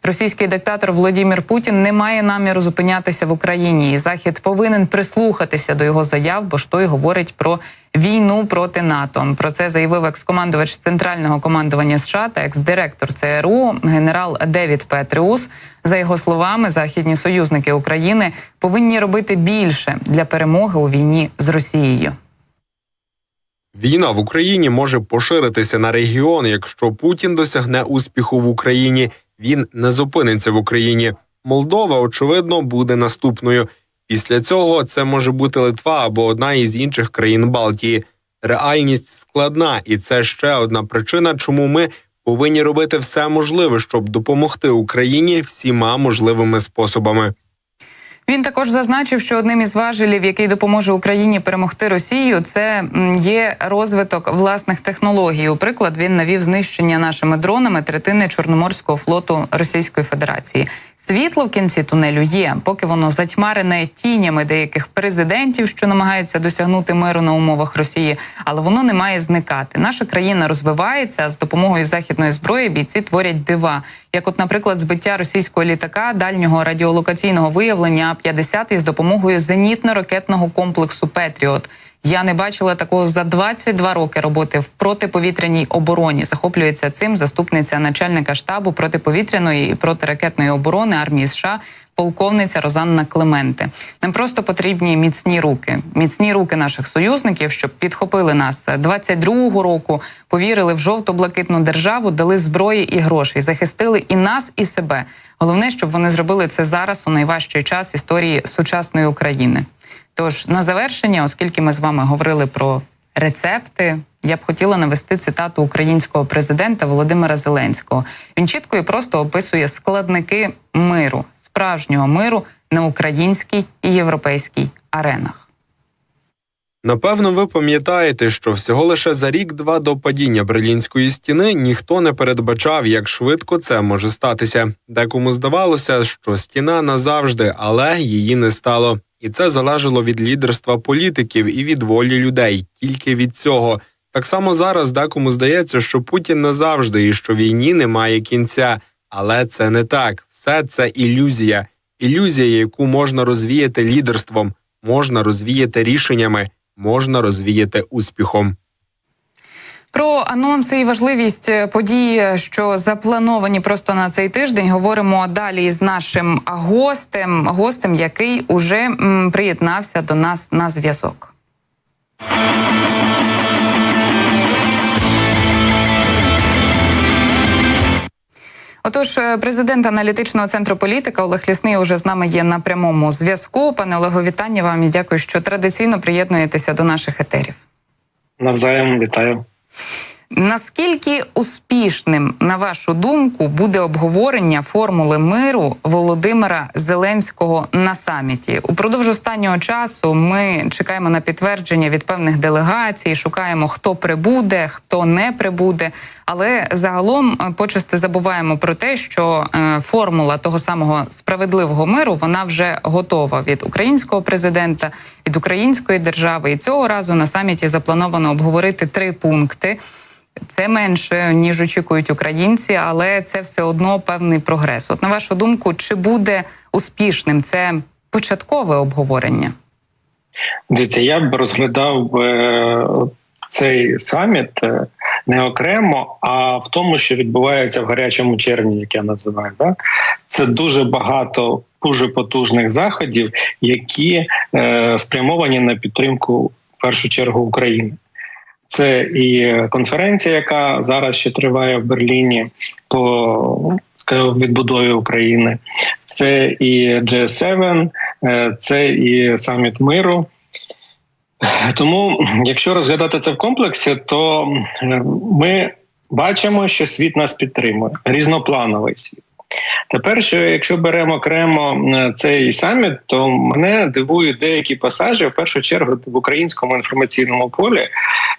Російський диктатор Володимир Путін не має наміру зупинятися в Україні. І Захід повинен прислухатися до його заяв, бо ж той говорить про війну проти НАТО. Про це заявив екс-командувач Центрального командування США та екс-директор ЦРУ генерал Девід Петріус. За його словами, західні союзники України повинні робити більше для перемоги у війні з Росією. Війна в Україні може поширитися на регіон, якщо Путін досягне успіху в Україні. Він не зупиниться в Україні. Молдова, очевидно, буде наступною. Після цього це може бути Литва або одна із інших країн Балтії. Реальність складна, і це ще одна причина, чому ми повинні робити все можливе, щоб допомогти Україні всіма можливими способами. Він також зазначив, що одним із важелів, який допоможе Україні перемогти Росію, це є розвиток власних технологій. У приклад, він навів знищення нашими дронами третини Чорноморського флоту Російської Федерації. Світло в кінці тунелю є, поки воно затьмарене тінями деяких президентів, що намагаються досягнути миру на умовах Росії, але воно не має зникати. Наша країна розвивається, а з допомогою західної зброї бійці творять дива. Як от, наприклад, збиття російського літака дальнього радіолокаційного виявлення А-50 із допомогою зенітно-ракетного комплексу «Петріот». Я не бачила такого за 22 роки роботи в протиповітряній обороні. Захоплюється цим заступниця начальника штабу протиповітряної і протиракетної оборони армії США полковниця Розанна Клементе. Нам просто потрібні міцні руки наших союзників, щоб підхопили нас 22-го року, повірили в жовто-блакитну державу, дали зброї і грошей, захистили і нас, і себе. Головне, щоб вони зробили це зараз, у найважчий час історії сучасної України. Тож, на завершення, оскільки ми з вами говорили про рецепти, я б хотіла навести цитату українського президента Володимира Зеленського. Він чітко і просто описує складники миру, справжнього миру на українській і європейській аренах. Напевно, ви пам'ятаєте, що всього лише за рік-два до падіння Берлінської стіни ніхто не передбачав, як швидко це може статися. Декому здавалося, що стіна назавжди, але її не стало. І це залежало від лідерства політиків і від волі людей. Тільки від цього. Так само зараз декому здається, що Путін назавжди і що війні немає кінця. Але це не так. Все це ілюзія. Ілюзія, яку можна розвіяти лідерством, можна розвіяти рішеннями, можна розвіяти успіхом. Про анонси і важливість подій, що заплановані просто на цей тиждень, говоримо далі з нашим гостем, який уже приєднався до нас на зв'язок. Отож, президент аналітичного центру «Політика» Олег Лісний уже з нами є на прямому зв'язку. Пане Олего, вітання вам і дякую, що традиційно приєднуєтеся до наших етерів. Навзаєм, вітаю. Наскільки успішним, на вашу думку, буде обговорення формули миру Володимира Зеленського на саміті? Упродовж останнього часу ми чекаємо на підтвердження від певних делегацій, шукаємо, хто прибуде, хто не прибуде. Але загалом почасти забуваємо про те, що формула того самого справедливого миру, вона вже готова від українського президента, від української держави. І цього разу на саміті заплановано обговорити 3 пункти. Це менше, ніж очікують українці, але це все одно певний прогрес. От на вашу думку, чи буде успішним це початкове обговорення? Дивіться, я б розглядав цей саміт не окремо, а в тому, що відбувається в гарячому червні, як я називаю. Так? Це дуже багато дуже потужних заходів, які спрямовані на підтримку, в першу чергу, України. Це і конференція, яка зараз ще триває в Берліні по, скажімо, відбудові України. Це і G7, це і саміт миру. Тому, якщо розглядати це в комплексі, то ми бачимо, що світ нас підтримує, різноплановий світ. Тепер, якщо беремо окремо цей саміт, то мене дивують деякі пасажі, в першу чергу в українському інформаційному полі.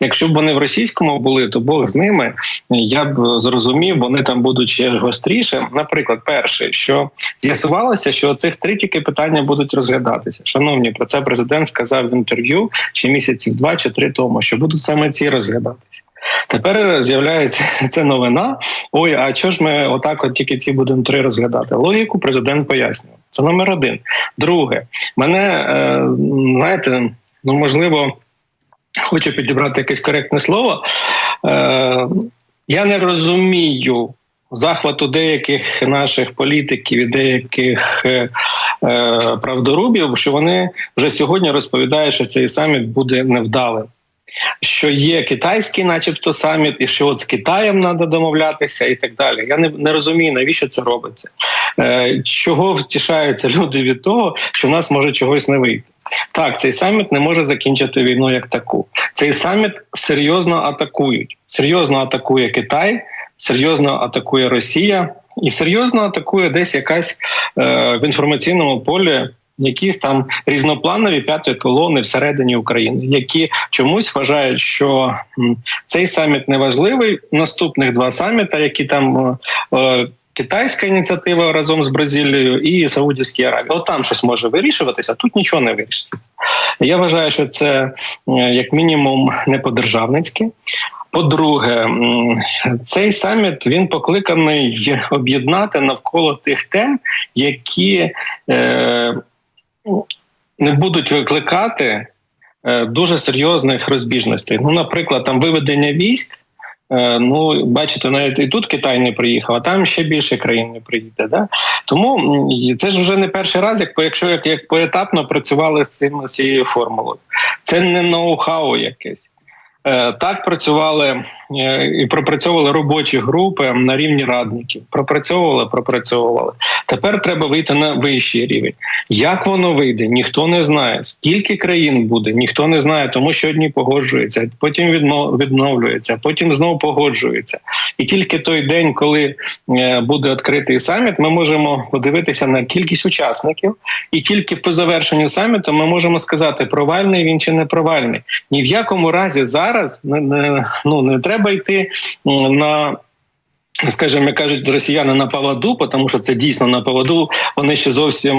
Якщо б вони в російському були, то Бог з ними, я б зрозумів, вони там будуть ще гостріше. Наприклад, перше, що з'ясувалося, що цих 3 тільки питання будуть розглядатися. Шановні, про це президент сказав в інтерв'ю ще місяців 2 чи 3 тому, що будуть саме ці розглядатися. Тепер з'являється ця новина. Ой, а чого ж ми отак от тільки ці будемо 3 розглядати? Логіку президент пояснює. Це номер 1. Друге, мене, знаєте, можливо, хочу підібрати якесь коректне слово. Я не розумію захвату деяких наших політиків і деяких правдорубів, що вони вже сьогодні розповідають, що цей саміт буде невдалим. Що є китайський начебто саміт, і що от з Китаєм треба домовлятися і так далі. Я не розумію, навіщо це робиться. Чого втішаються люди від того, що в нас може чогось не вийти. Так, цей саміт не може закінчити війну як таку. Цей саміт серйозно атакують. Серйозно атакує Китай, серйозно атакує Росія і серйозно атакує десь якась в інформаційному полі якісь там різнопланові п'ятої колони всередині України, які чомусь вважають, що цей саміт не важливий. Наступних 2 саміта, які там китайська ініціатива разом з Бразилією і Саудівській Аравії. От там щось може вирішуватися, а тут нічого не вирішиться. Я вважаю, що це як мінімум не по-державницьки. По-друге, цей саміт, він покликаний об'єднати навколо тих тем, які не будуть викликати дуже серйозних розбіжностей. Наприклад, там виведення військ, бачите, навіть і тут Китай не приїхав, а там ще більше країн не приїде. Да? Тому це ж вже не перший раз, як поетапно працювали з цією формулою. Це не ноу-хау якесь. Так працювали і пропрацьовували робочі групи на рівні радників. Пропрацьовували. Тепер треба вийти на вищий рівень. Як воно вийде, ніхто не знає. Скільки країн буде, ніхто не знає, тому що одні погоджуються, потім відновлюються, потім знову погоджуються. І тільки той день, коли буде відкритий саміт, ми можемо подивитися на кількість учасників, і тільки по завершенню саміту ми можемо сказати, провальний він чи не провальний. Ні в якому разі зараз не треба йти на, скажімо, як кажуть росіяни, на поводу, тому що це дійсно на поводу. Вони ще зовсім,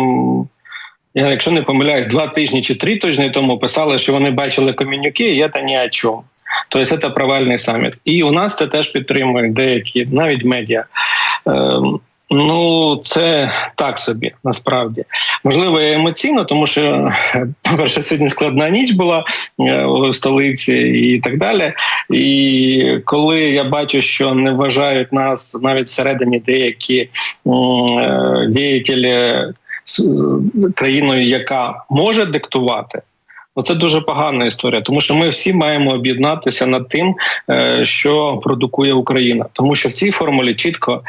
я якщо не помиляюсь, 2 тижні чи 3 тижні тому писали, що вони бачили комюніке, і це ні о чому. Тобто це провальний саміт. І у нас це теж підтримують деякі, навіть медіа. Це так собі, насправді. Можливо, і емоційно, тому що, по-перше, сьогодні складна ніч була в столиці і так далі. І коли я бачу, що не вважають нас навіть всередині деякі діятелі країною, яка може диктувати, це дуже погана історія, тому що ми всі маємо об'єднатися над тим, що продукує Україна. Тому що в цій формулі чітко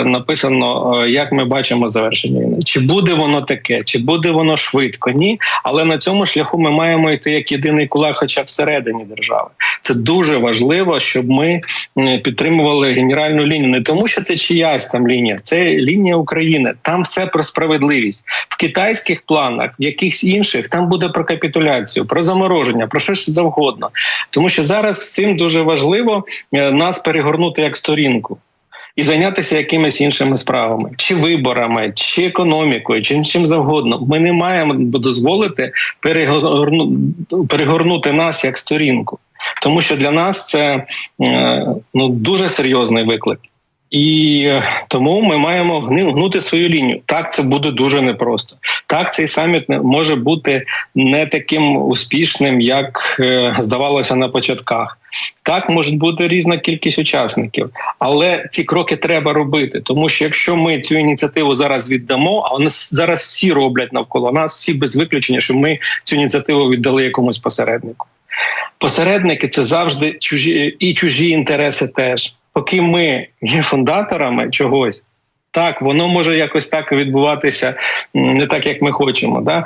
написано, як ми бачимо завершення війни. Чи буде воно таке, чи буде воно швидко? Ні. Але на цьому шляху ми маємо йти як єдиний кулак, хоча б всередині держави. Це дуже важливо, щоб ми підтримували генеральну лінію. Не тому, що це чиясь там лінія, це лінія України. Там все про справедливість. В китайських планах, в якихось інших, там буде про капітуляцію, про замороження, про щось завгодно. Тому що зараз всім дуже важливо нас перегорнути як сторінку і зайнятися якимись іншими справами, чи виборами, чи економікою, чи чим завгодно. Ми не маємо дозволити перегорнути нас як сторінку. Тому що для нас це дуже серйозний виклик. І тому ми маємо гнути свою лінію. Так, це буде дуже непросто. Так, цей саміт може бути не таким успішним, як здавалося на початках. Так, може бути різна кількість учасників. Але ці кроки треба робити. Тому що якщо ми цю ініціативу зараз віддамо, а вони зараз всі роблять навколо нас, всі без виключення, що ми цю ініціативу віддали якомусь посереднику. Посередники – це завжди чужі інтереси теж. Поки ми є фундаторами чогось, так, воно може якось так відбуватися не так, як ми хочемо, да?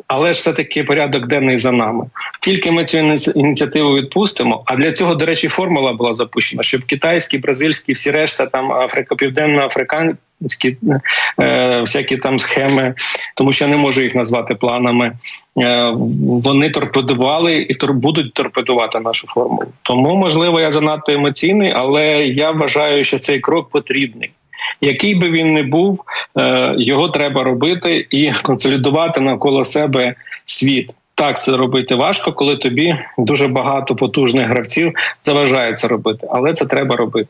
Але ж все-таки порядок денний за нами. Тільки ми цю ініціативу відпустимо, а для цього, до речі, формула була запущена, щоб китайські, бразильські, всі решта, там, південно-африканські всякі там схеми, тому що я не можу їх назвати планами, вони торпедували і будуть торпедувати нашу формулу. Тому, можливо, я занадто емоційний, але я вважаю, що цей крок потрібний. Який би він не був, його треба робити і консолідувати навколо себе світ. Так, це робити важко, коли тобі дуже багато потужних гравців заважають це робити, але це треба робити.